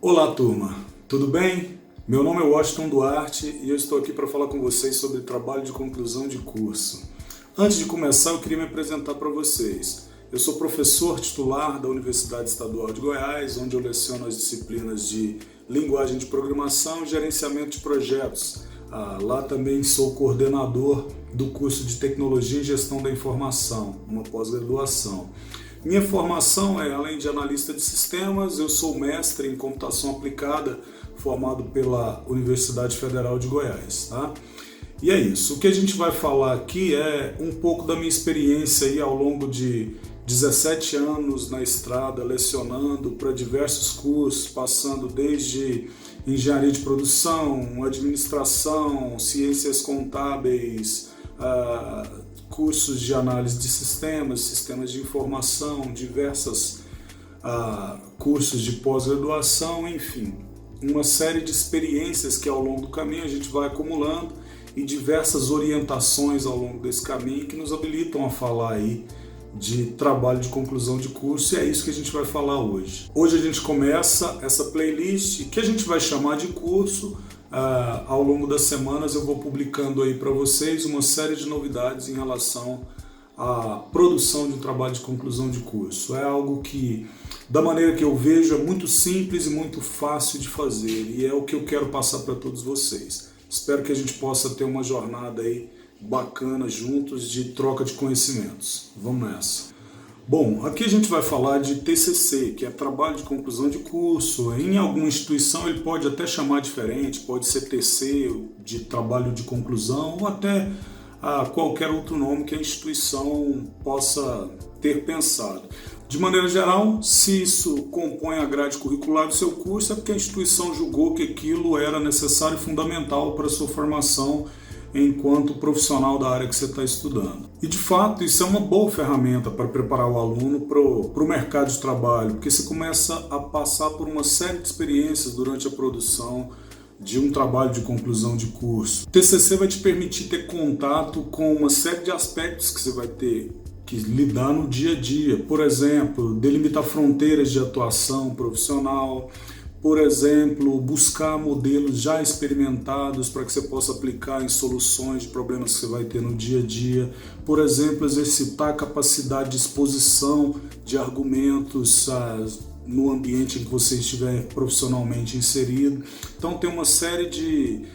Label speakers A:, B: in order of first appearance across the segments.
A: Olá, turma, tudo bem? Meu nome é Washington Duarte e eu estou aqui para falar com vocês sobre trabalho de conclusão de curso. Antes de começar, eu queria me apresentar para vocês. Eu sou professor titular da Universidade Estadual de Goiás, onde eu leciono as disciplinas de linguagem de programação e gerenciamento de projetos. Lá também sou coordenador do curso de Tecnologia e Gestão da Informação, uma pós-graduação. Minha formação é, além de analista de sistemas, eu sou mestre em computação aplicada, formado pela Universidade Federal de Goiás. Tá? E é isso. O que a gente vai falar aqui é um pouco da minha experiência aí ao longo de 17 anos na estrada, lecionando para diversos cursos, passando desde engenharia de produção, administração, ciências contábeis, cursos de análise de sistemas, sistemas de informação, diversos cursos de pós-graduação, enfim, uma série de experiências que ao longo do caminho a gente vai acumulando e diversas orientações ao longo desse caminho que nos habilitam a falar aí de trabalho de conclusão de curso, e é isso que a gente vai falar hoje. Hoje a gente começa essa playlist que a gente vai chamar de curso. Ao longo das semanas eu vou publicando aí para vocês uma série de novidades em relação à produção de um trabalho de conclusão de curso. É algo que, da maneira que eu vejo, é muito simples e muito fácil de fazer, e é o que eu quero passar para todos vocês. Espero que a gente possa ter uma jornada aí bacana juntos de troca de conhecimentos. Vamos nessa. Bom, aqui a gente vai falar de TCC, que é trabalho de conclusão de curso. Em alguma instituição ele pode até chamar diferente, pode ser TC, de trabalho de conclusão, ou até qualquer outro nome que a instituição possa ter pensado. De maneira geral, se isso compõe a grade curricular do seu curso, é porque a instituição julgou que aquilo era necessário e fundamental para a sua formação enquanto profissional da área que você está estudando. E de fato isso é uma boa ferramenta para preparar o aluno para o mercado de trabalho, porque você começa a passar por uma série de experiências durante a produção de um trabalho de conclusão de curso. O TCC vai te permitir ter contato com uma série de aspectos que você vai ter que lidar no dia a dia. Por exemplo, delimitar fronteiras de atuação profissional, por exemplo, buscar modelos já experimentados para que você possa aplicar em soluções de problemas que você vai ter no dia a dia. Por exemplo, exercitar a capacidade de exposição de argumentos no ambiente em que você estiver profissionalmente inserido. Então tem uma série de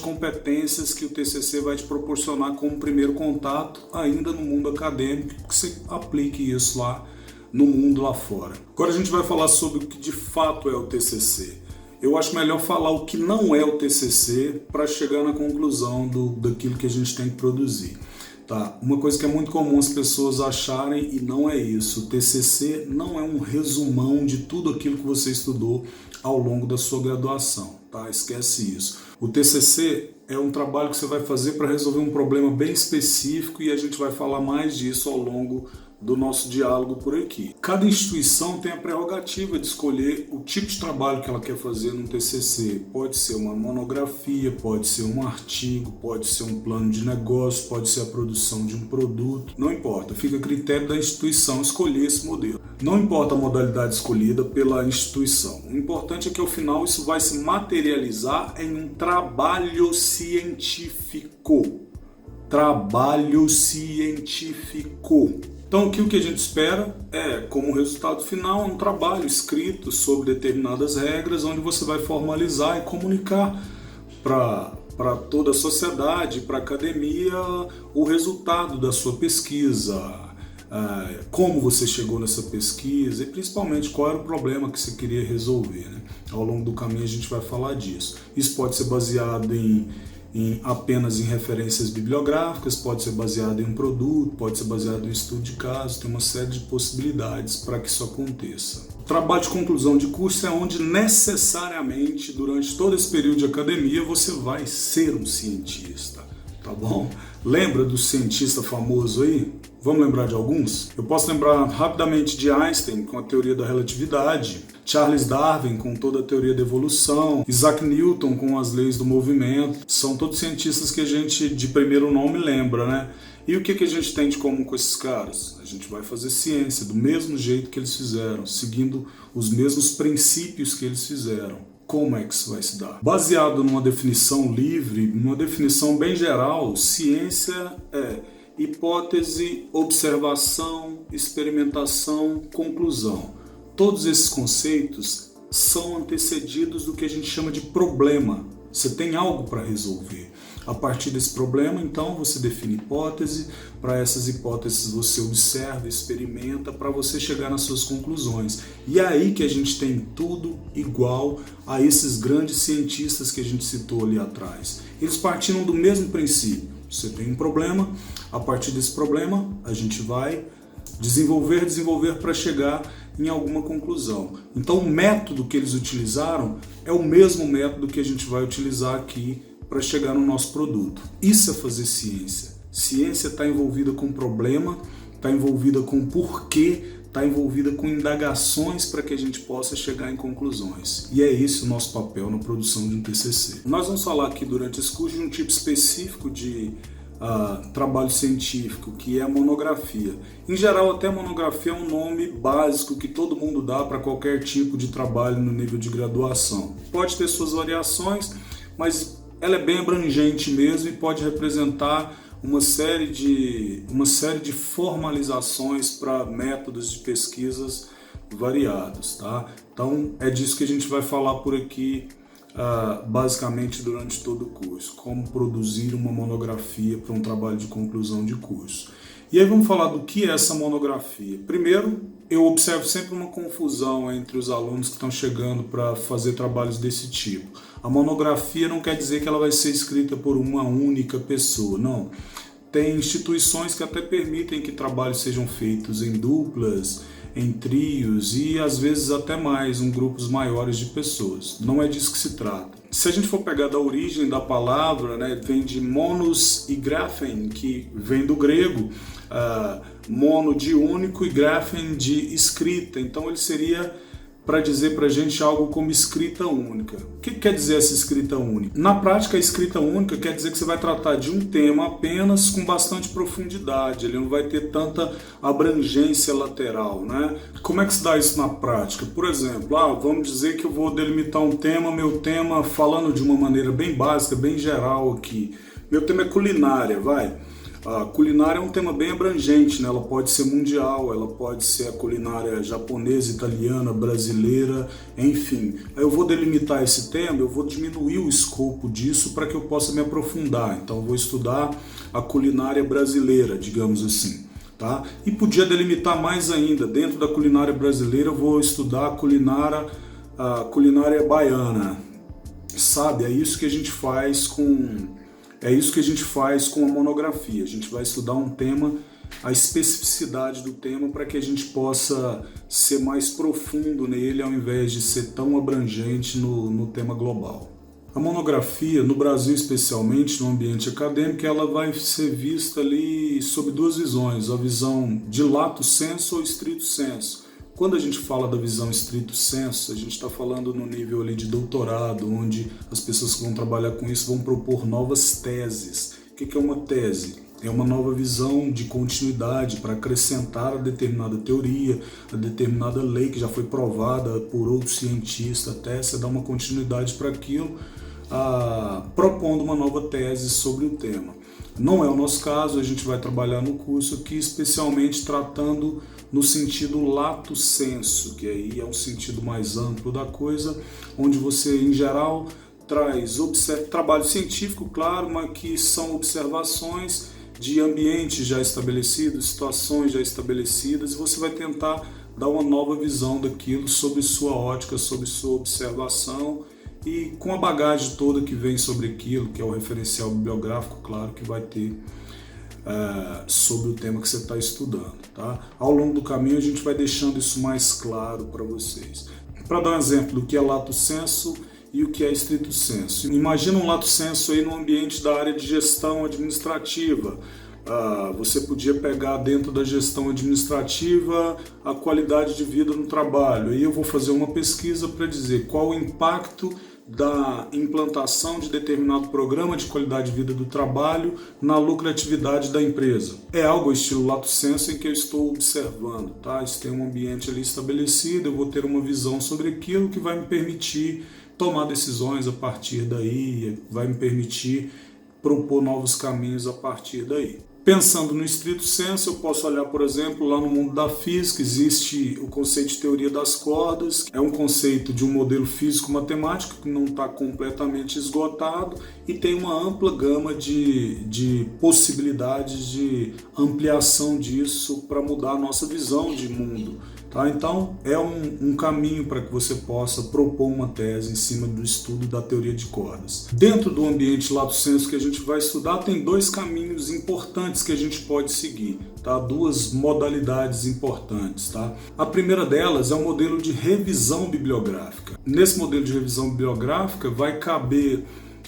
A: competências que o TCC vai te proporcionar como primeiro contato ainda no mundo acadêmico, que você aplique isso lá no mundo lá fora. Agora a gente vai falar sobre o que de fato é o TCC. Eu acho melhor falar o que não é o TCC para chegar na conclusão daquilo que a gente tem que produzir. Tá? Uma coisa que é muito comum as pessoas acharem, e não é isso, o TCC não é um resumão de tudo aquilo que você estudou ao longo da sua graduação. Tá? Esquece isso. O TCC é um trabalho que você vai fazer para resolver um problema bem específico, e a gente vai falar mais disso ao longo do nosso diálogo por aqui. Cada instituição tem a prerrogativa de escolher o tipo de trabalho que ela quer fazer no TCC. Pode ser uma monografia, pode ser um artigo, pode ser um plano de negócio, pode ser a produção de um produto, não importa, fica a critério da instituição escolher esse modelo. Não importa a modalidade escolhida pela instituição, o importante é que ao final isso vai se materializar em um trabalho científico. Trabalho científico. Então aqui o que a gente espera é, como resultado final, um trabalho escrito sobre determinadas regras, onde você vai formalizar e comunicar para toda a sociedade, para a academia, o resultado da sua pesquisa, como você chegou nessa pesquisa e principalmente qual era o problema que você queria resolver. Né? Ao longo do caminho a gente vai falar disso. Isso pode ser baseado apenas em referências bibliográficas, pode ser baseado em um produto, pode ser baseado em estudo de caso, tem uma série de possibilidades para que isso aconteça. O trabalho de conclusão de curso é onde necessariamente, durante todo esse período de academia, você vai ser um cientista, tá bom? Lembra do cientista famoso aí? Vamos lembrar de alguns? Eu posso lembrar rapidamente de Einstein com a teoria da relatividade, Charles Darwin com toda a teoria da evolução, Isaac Newton com as leis do movimento. São todos cientistas que a gente de primeiro nome lembra, né? E o que a gente tem de comum com esses caras? A gente vai fazer ciência do mesmo jeito que eles fizeram, seguindo os mesmos princípios que eles fizeram. Como é que isso vai se dar? Baseado numa definição livre, numa definição bem geral, ciência é hipótese, observação, experimentação, conclusão. Todos esses conceitos são antecedidos do que a gente chama de problema. Você tem algo para resolver. A partir desse problema, então, você define hipótese. Para essas hipóteses você observa, experimenta, para você chegar nas suas conclusões. E é aí que a gente tem tudo igual a esses grandes cientistas que a gente citou ali atrás. Eles partiram do mesmo princípio. Você tem um problema, a partir desse problema a gente vai desenvolver para chegar em alguma conclusão. Então o método que eles utilizaram é o mesmo método que a gente vai utilizar aqui para chegar no nosso produto. Isso é fazer ciência. Ciência está envolvida com problema, está envolvida com porquê, está envolvida com indagações para que a gente possa chegar em conclusões. E é esse o nosso papel na produção de um TCC. Nós vamos falar aqui durante esse curso de um tipo específico de trabalho científico, que é a monografia. Em geral, até a monografia é um nome básico que todo mundo dá para qualquer tipo de trabalho no nível de graduação. Pode ter suas variações, mas ela é bem abrangente mesmo e pode representar uma série de formalizações para métodos de pesquisas variados, tá? Então é disso que a gente vai falar por aqui basicamente durante todo o curso, como produzir uma monografia para um trabalho de conclusão de curso. E aí vamos falar do que é essa monografia. Primeiro, eu observo sempre uma confusão entre os alunos que estão chegando para fazer trabalhos desse tipo. A monografia não quer dizer que ela vai ser escrita por uma única pessoa, não. Tem instituições que até permitem que trabalhos sejam feitos em duplas, em trios e às vezes até mais, em grupos maiores de pessoas. Não é disso que se trata. Se a gente for pegar da origem da palavra, né, vem de monos e graphen, que vem do grego, mono de único e graphen de escrita. Então ele seria para dizer para a gente algo como escrita única. O que quer dizer essa escrita única? Na prática, a escrita única quer dizer que você vai tratar de um tema apenas com bastante profundidade, ele não vai ter tanta abrangência lateral, né? Como é que se dá isso na prática? Por exemplo, vamos dizer que eu vou delimitar um tema, meu tema falando de uma maneira bem básica, bem geral aqui. Meu tema é culinária, vai. A culinária é um tema bem abrangente, né? Ela pode ser mundial, ela pode ser a culinária japonesa, italiana, brasileira, enfim. Aí eu vou delimitar esse tema, eu vou diminuir o escopo disso para que eu possa me aprofundar. Então eu vou estudar a culinária brasileira, digamos assim, tá? E podia delimitar mais ainda. Dentro da culinária brasileira eu vou estudar a culinária baiana, sabe? É isso que a gente faz com a monografia. A gente vai estudar um tema, a especificidade do tema, para que a gente possa ser mais profundo nele, ao invés de ser tão abrangente no tema global. A monografia, no Brasil especialmente, no ambiente acadêmico, ela vai ser vista ali sob duas visões, a visão de lato sensu ou stricto sensu. Quando a gente fala da visão stricto sensu, a gente está falando no nível ali de doutorado, onde as pessoas que vão trabalhar com isso vão propor novas teses. O que é uma tese? É uma nova visão de continuidade para acrescentar a determinada teoria, a determinada lei que já foi provada por outro cientista, até você dar uma continuidade para aquilo, propondo uma nova tese sobre o tema. Não é o nosso caso, a gente vai trabalhar no curso aqui especialmente tratando no sentido lato sensu, que aí é um sentido mais amplo da coisa, onde você, em geral, traz trabalho científico, claro, mas que são observações de ambientes já estabelecidos, situações já estabelecidas, e você vai tentar dar uma nova visão daquilo sobre sua ótica, sobre sua observação, e com a bagagem toda que vem sobre aquilo, que é o referencial bibliográfico, claro, que vai ter sobre o tema que você está estudando, tá? Ao longo do caminho a gente vai deixando isso mais claro para vocês. Para dar um exemplo do que é lato sensu e o que é stricto sensu. Imagina um lato sensu aí no ambiente da área de gestão administrativa. Você podia pegar dentro da gestão administrativa a qualidade de vida no trabalho. Aí eu vou fazer uma pesquisa para dizer qual o impacto da implantação de determinado programa de qualidade de vida do trabalho na lucratividade da empresa. É algo ao estilo lato sensu em que eu estou observando, tá? Se tem um ambiente ali estabelecido, eu vou ter uma visão sobre aquilo que vai me permitir tomar decisões a partir daí, vai me permitir propor novos caminhos a partir daí. Pensando no estrito sensu, eu posso olhar, por exemplo, lá no mundo da física, existe o conceito de teoria das cordas, é um conceito de um modelo físico-matemático que não está completamente esgotado e tem uma ampla gama de possibilidades de ampliação disso para mudar a nossa visão de mundo. Tá? Então, é um caminho para que você possa propor uma tese em cima do estudo da teoria de cordas. Dentro do ambiente lato sensu que a gente vai estudar, tem dois caminhos importantes que a gente pode seguir, tá? Duas modalidades importantes. Tá? A primeira delas é o modelo de revisão bibliográfica. Nesse modelo de revisão bibliográfica, vai caber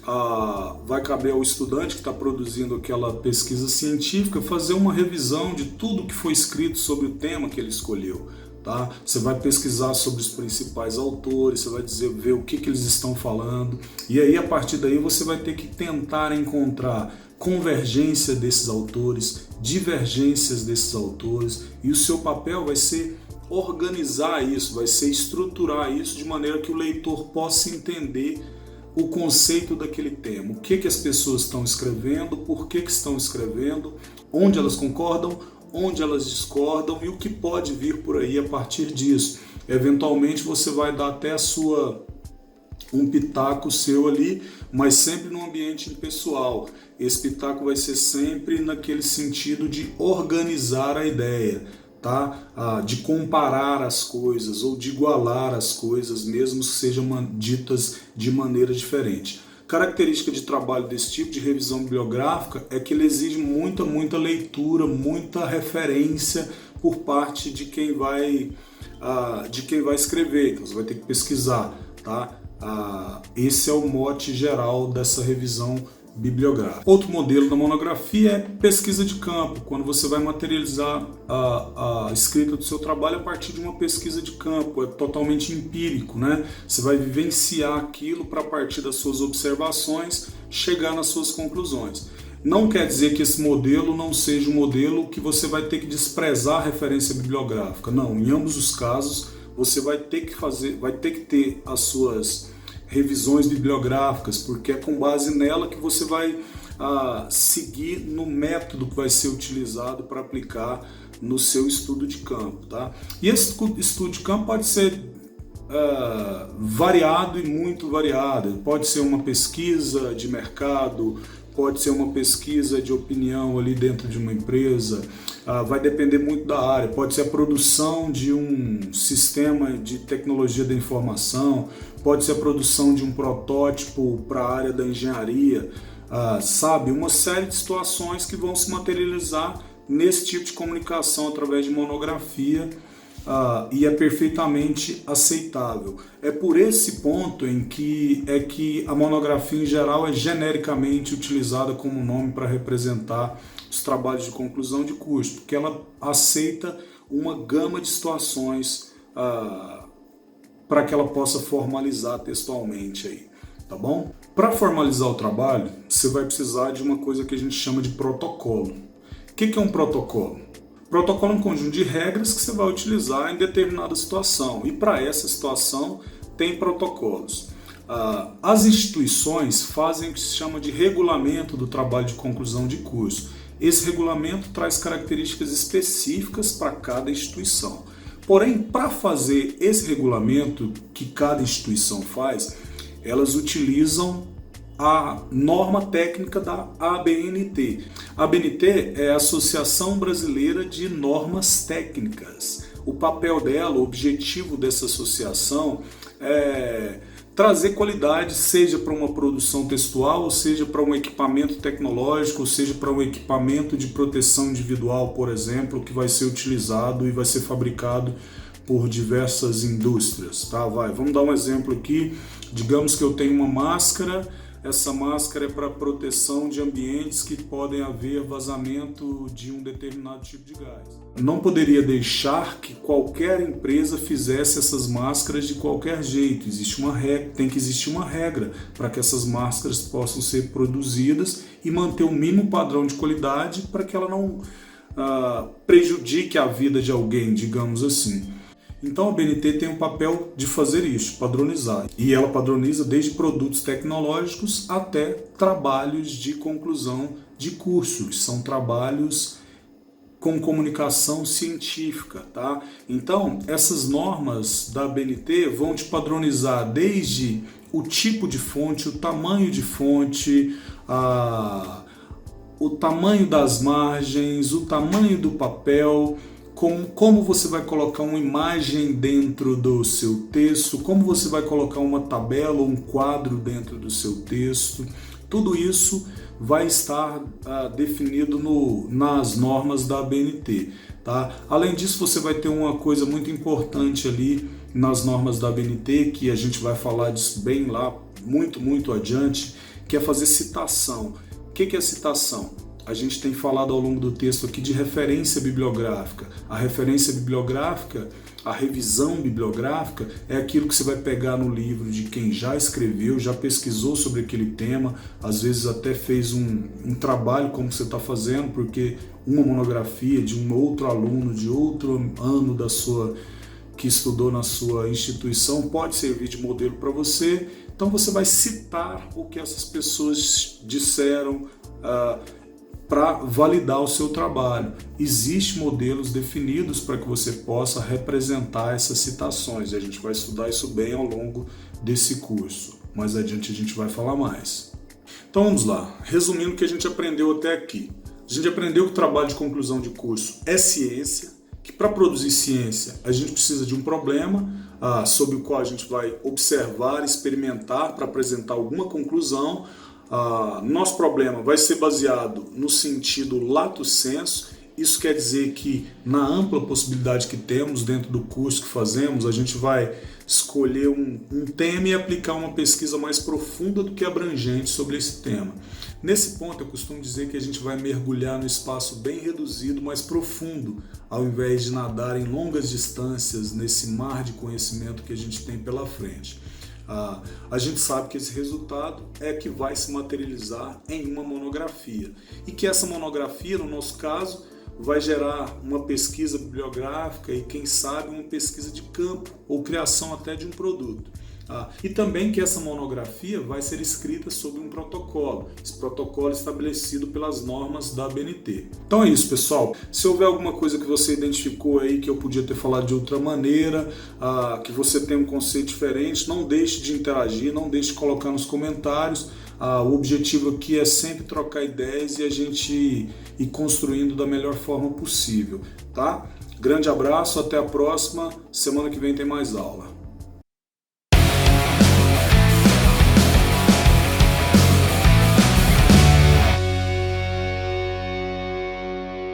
A: ao estudante que está produzindo aquela pesquisa científica fazer uma revisão de tudo que foi escrito sobre o tema que ele escolheu. Tá? Você vai pesquisar sobre os principais autores, você vai ver o que eles estão falando, e aí a partir daí você vai ter que tentar encontrar convergência desses autores, divergências desses autores, e o seu papel vai ser organizar isso, vai ser estruturar isso de maneira que o leitor possa entender o conceito daquele tema, o que as pessoas estão escrevendo, por que estão escrevendo, onde elas concordam, onde elas discordam e o que pode vir por aí a partir disso. Eventualmente você vai dar até um pitaco seu ali, mas sempre no ambiente impessoal. Esse pitaco vai ser sempre naquele sentido de organizar a ideia, tá? De comparar as coisas ou de igualar as coisas, mesmo que sejam ditas de maneira diferente. Característica de trabalho desse tipo de revisão bibliográfica é que ele exige muita leitura, muita referência por parte de quem vai escrever. Então você vai ter que pesquisar, tá? Esse é o mote geral dessa revisão bibliográfica. Outro modelo da monografia é pesquisa de campo, quando você vai materializar a escrita do seu trabalho a partir de uma pesquisa de campo, é totalmente empírico, né? Você vai vivenciar aquilo para, a partir das suas observações, chegar nas suas conclusões. Não quer dizer que esse modelo não seja um modelo que você vai ter que desprezar a referência bibliográfica. Não, em ambos os casos você vai ter que ter as suas revisões bibliográficas, porque é com base nela que você vai seguir no método que vai ser utilizado para aplicar no seu estudo de campo. Tá? E esse estudo de campo pode ser variado e muito variado. Pode ser uma pesquisa de mercado, pode ser uma pesquisa de opinião ali dentro de uma empresa, vai depender muito da área, pode ser a produção de um sistema de tecnologia da informação, pode ser a produção de um protótipo para a área da engenharia, sabe? Uma série de situações que vão se materializar nesse tipo de comunicação através de monografia, e é perfeitamente aceitável. É por esse ponto em que a monografia em geral é genericamente utilizada como nome para representar os trabalhos de conclusão de curso, porque ela aceita uma gama de situações para que ela possa formalizar textualmente aí, tá bom? Para formalizar o trabalho, você vai precisar de uma coisa que a gente chama de protocolo. O que é um protocolo? Protocolo é um conjunto de regras que você vai utilizar em determinada situação, e para essa situação tem protocolos. As instituições fazem o que se chama de regulamento do trabalho de conclusão de curso. Esse regulamento traz características específicas para cada instituição. Porém, para fazer esse regulamento que cada instituição faz, elas utilizam a norma técnica da ABNT. A ABNT é a Associação Brasileira de Normas Técnicas. O papel dela, o objetivo dessa associação é trazer qualidade, seja para uma produção textual, ou seja para um equipamento tecnológico, ou seja para um equipamento de proteção individual, por exemplo, que vai ser utilizado e vai ser fabricado por diversas indústrias. Tá? Vamos dar um exemplo aqui. Digamos que eu tenho uma máscara essa máscara é para proteção de ambientes que podem haver vazamento de um determinado tipo de gás. Não poderia deixar que qualquer empresa fizesse essas máscaras de qualquer jeito. Existe uma regra, tem que existir uma regra para que essas máscaras possam ser produzidas e manter o mínimo padrão de qualidade para que ela não prejudique a vida de alguém, digamos assim. Então a BNT tem o papel de fazer isso, padronizar. E ela padroniza desde produtos tecnológicos até trabalhos de conclusão de curso, que são trabalhos com comunicação científica, tá? Então, essas normas da BNT vão te padronizar desde o tipo de fonte, o tamanho de fonte, o tamanho das margens, o tamanho do papel, como você vai colocar uma imagem dentro do seu texto, como você vai colocar uma tabela ou um quadro dentro do seu texto. Tudo isso vai estar definido nas normas da BNT. Tá? Além disso, você vai ter uma coisa muito importante ali nas normas da BNT, que a gente vai falar disso bem lá, muito adiante, que é fazer citação. O que é citação? A gente tem falado ao longo do texto aqui de referência bibliográfica. A referência bibliográfica, a revisão bibliográfica, é aquilo que você vai pegar no livro de quem já escreveu, já pesquisou sobre aquele tema, às vezes até fez um trabalho como você está fazendo, porque uma monografia de um outro aluno, de outro ano que estudou na sua instituição, pode servir de modelo para você. Então você vai citar o que essas pessoas disseram, para validar o seu trabalho. Existem modelos definidos para que você possa representar essas citações, e a gente vai estudar isso bem ao longo desse curso. Mais adiante a gente vai falar mais. Então vamos lá, resumindo o que a gente aprendeu até aqui. A gente aprendeu que o trabalho de conclusão de curso é ciência, que para produzir ciência a gente precisa de um problema sobre o qual a gente vai observar, experimentar para apresentar alguma conclusão. Nosso problema vai ser baseado no sentido lato sensu. Isso quer dizer que na ampla possibilidade que temos dentro do curso que fazemos, a gente vai escolher um tema e aplicar uma pesquisa mais profunda do que abrangente sobre esse tema. Nesse ponto eu costumo dizer que a gente vai mergulhar no espaço bem reduzido, mais profundo, ao invés de nadar em longas distâncias nesse mar de conhecimento que a gente tem pela frente. A gente sabe que esse resultado é que vai se materializar em uma monografia e que essa monografia, no nosso caso, vai gerar uma pesquisa bibliográfica e, quem sabe, uma pesquisa de campo ou criação até de um produto. E também que essa monografia vai ser escrita sobre um protocolo, esse protocolo estabelecido pelas normas da BNT. Então é isso, pessoal. Se houver alguma coisa que você identificou aí que eu podia ter falado de outra maneira, que você tem um conceito diferente, não deixe de interagir, não deixe de colocar nos comentários. O objetivo aqui é sempre trocar ideias e a gente ir construindo da melhor forma possível, tá? Grande abraço, até a próxima. Semana que vem tem mais aula.